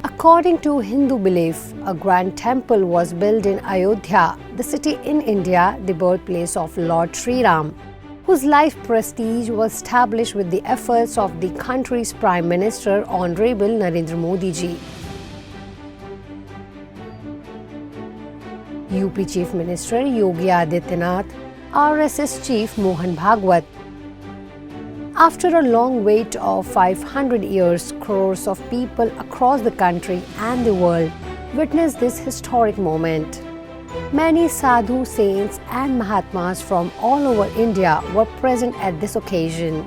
According to Hindu belief, a grand temple was built in Ayodhya, the city in India, the birthplace of Lord Sri Ram, whose life prestige was established with the efforts of the country's Prime Minister, Honorable Narendra Modi ji. UP Chief Minister Yogi Adityanath, RSS Chief Mohan Bhagwat. After a long wait of 500 years, crores of people across the country and the world witnessed this historic moment. Many sadhu, saints and mahatmas from all over India were present at this occasion.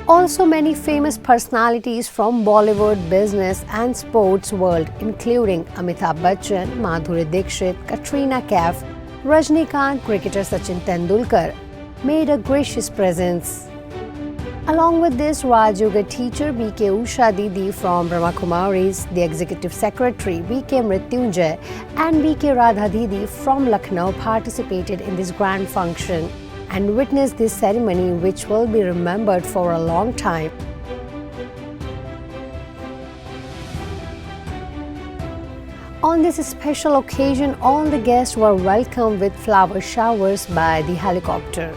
Also, many famous personalities from Bollywood, business and sports world, including Amitabh Bachchan, Madhuri Dixit, Katrina Kaif, Rajnikant, cricketer Sachin Tendulkar, made a gracious presence. Along with this, Rajyoga teacher B.K. Usha Didi from Brahma Kumaris, the Executive Secretary B.K. Mrityunjay and B.K. Radha Didi from Lucknow participated in this grand function and witnessed this ceremony, which will be remembered for a long time. On this special occasion, all the guests were welcomed with flower showers by the helicopter.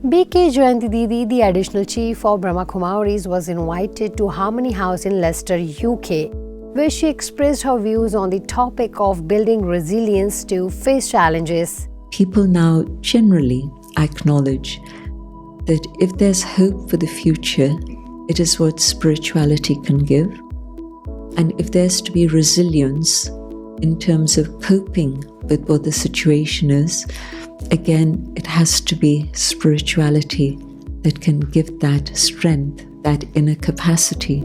B.K. Jayanti Didi, the additional chief of Brahma Kumaris, was invited to Harmony House in Leicester, UK, where she expressed her views on the topic of building resilience to face challenges. People now generally acknowledge that if there's hope for the future, it is what spirituality can give. And if there's to be resilience in terms of coping with what the situation is, again, it has to be spirituality that can give that strength, that inner capacity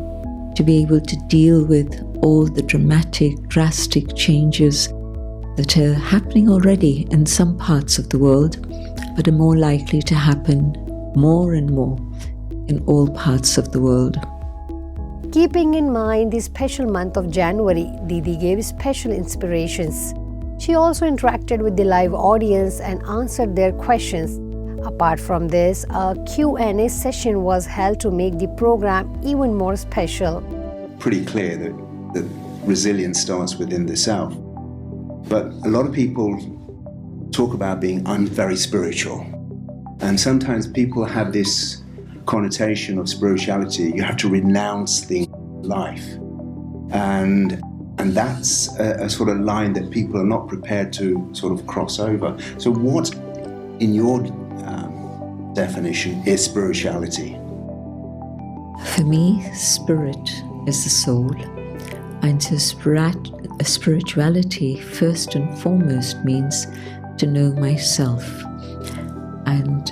to be able to deal with all the dramatic, drastic changes that are happening already in some parts of the world, but are more likely to happen more and more in all parts of the world. Keeping in mind the special month of January, Didi gave special inspirations. She also interacted with the live audience and answered their questions. Apart from this, a Q&A session was held to make the program even more special. Pretty clear that resilience starts within the self. But a lot of people talk about being very spiritual. And sometimes people have this connotation of spirituality. You have to renounce things in life. And that's a sort of line that people are not prepared to sort of cross over. So what, in your definition, is spirituality? For me, spirit is the soul. And so spirituality, first and foremost, means to know myself. And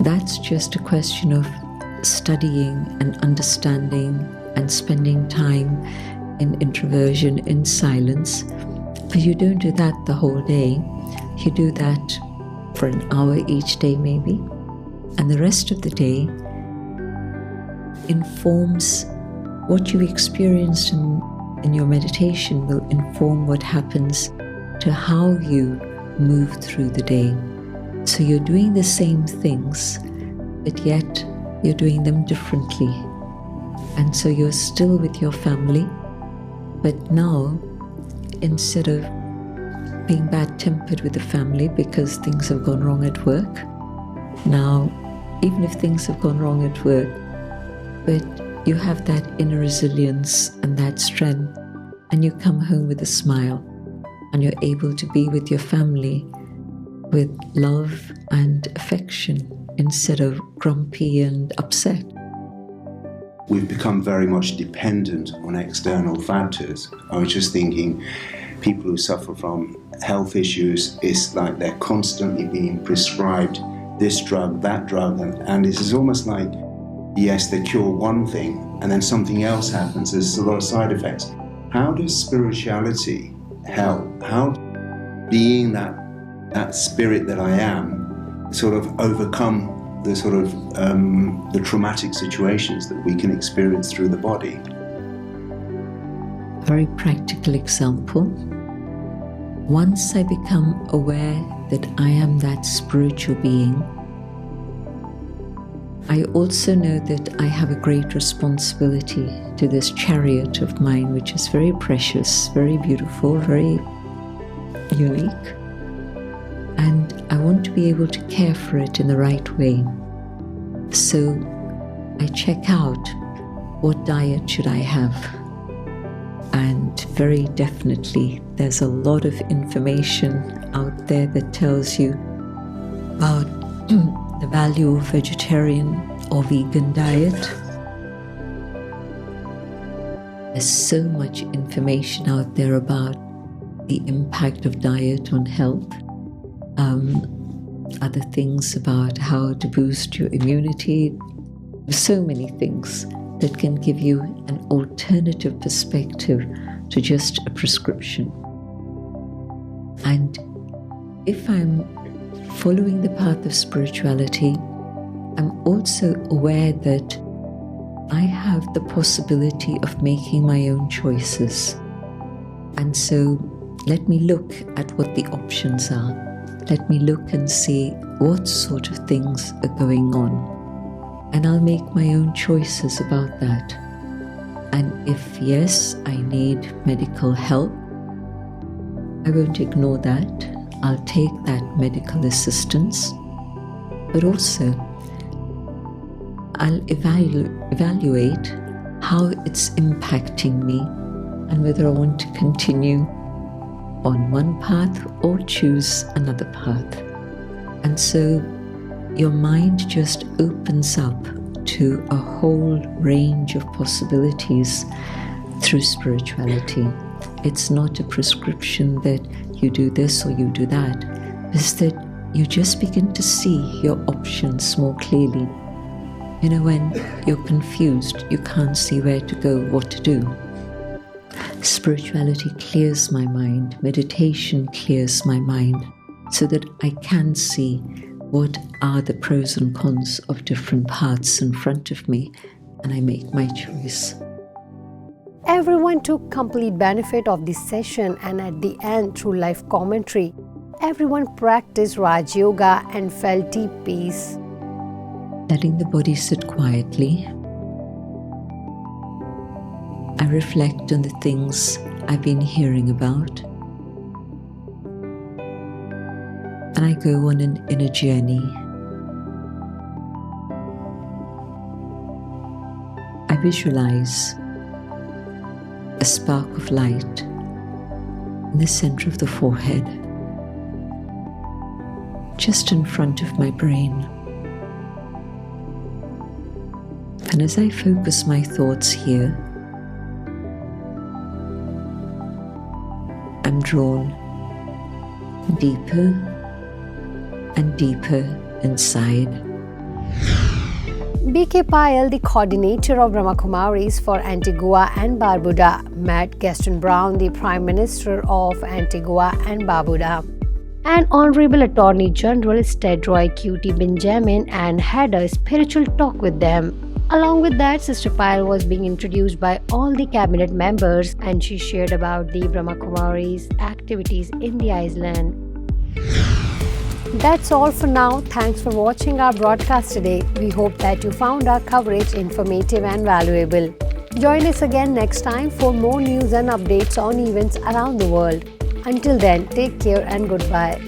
that's just a question of studying and understanding and spending time in introversion, in silence. But you don't do that the whole day. You do that for an hour each day maybe. And the rest of the day informs what you experienced in your meditation, will inform what happens to how you move through the day. So you're doing the same things, but yet you're doing them differently. And so you're still with your family, but now, instead of being bad-tempered with the family because things have gone wrong at work, now, even if things have gone wrong at work, but you have that inner resilience and that strength, and you come home with a smile, and you're able to be with your family with love and affection instead of grumpy and upset. We've become very much dependent on external factors. I was just thinking, people who suffer from health issues, it's like they're constantly being prescribed this drug, that drug, and it's almost like, yes, they cure one thing and then something else happens. There's a lot of side effects. How does spirituality help? How being that spirit that I am sort of overcome the sort of the traumatic situations that we can experience through the body? A very practical example. Once I become aware that I am that spiritual being, I also know that I have a great responsibility to this chariot of mine, which is very precious, very beautiful, very unique. And I want to be able to care for it in the right way. So I check out what diet should I have. And very definitely, there's a lot of information out there that tells you about the value of vegetarian or vegan diet. There's so much information out there about the impact of diet on health. Other things about how to boost your immunity. So many things that can give you an alternative perspective to just a prescription. And if I'm following the path of spirituality, I'm also aware that I have the possibility of making my own choices. And so let me look at what the options are. Let me look and see what sort of things are going on. And I'll make my own choices about that. And if yes, I need medical help, I won't ignore that. I'll take that medical assistance. But also, I'll evaluate how it's impacting me and whether I want to continue on one path or choose another path. And so your mind just opens up to a whole range of possibilities through spirituality. It's not a prescription that you do this or you do that. It's that you just begin to see your options more clearly. You know, when you're confused, you can't see where to go, what to do. Spirituality clears my mind, meditation clears my mind, so that I can see what are the pros and cons of different paths in front of me, and I make my choice. Everyone took complete benefit of this session, and at the end, through live commentary, everyone practiced Rajyoga and felt deep peace. Letting the body sit quietly, I reflect on the things I've been hearing about, and I go on an inner journey. I visualize a spark of light in the center of the forehead, just in front of my brain. And as I focus my thoughts here, I'm drawn deeper and deeper inside. B.K. Payal, the coordinator of Brahma Kumaris for Antigua and Barbuda, met Gaston Brown, the Prime Minister of Antigua and Barbuda, and Honorable Attorney General Stedroy Q.T. Benjamin, and had a spiritual talk with them. Along with that, Sister Payal was being introduced by all the cabinet members, and she shared about the Brahma Kumaris activities in the island. That's all for now. Thanks for watching our broadcast today. We hope that you found our coverage informative and valuable. Join us again next time for more news and updates on events around the world. Until then, take care and goodbye.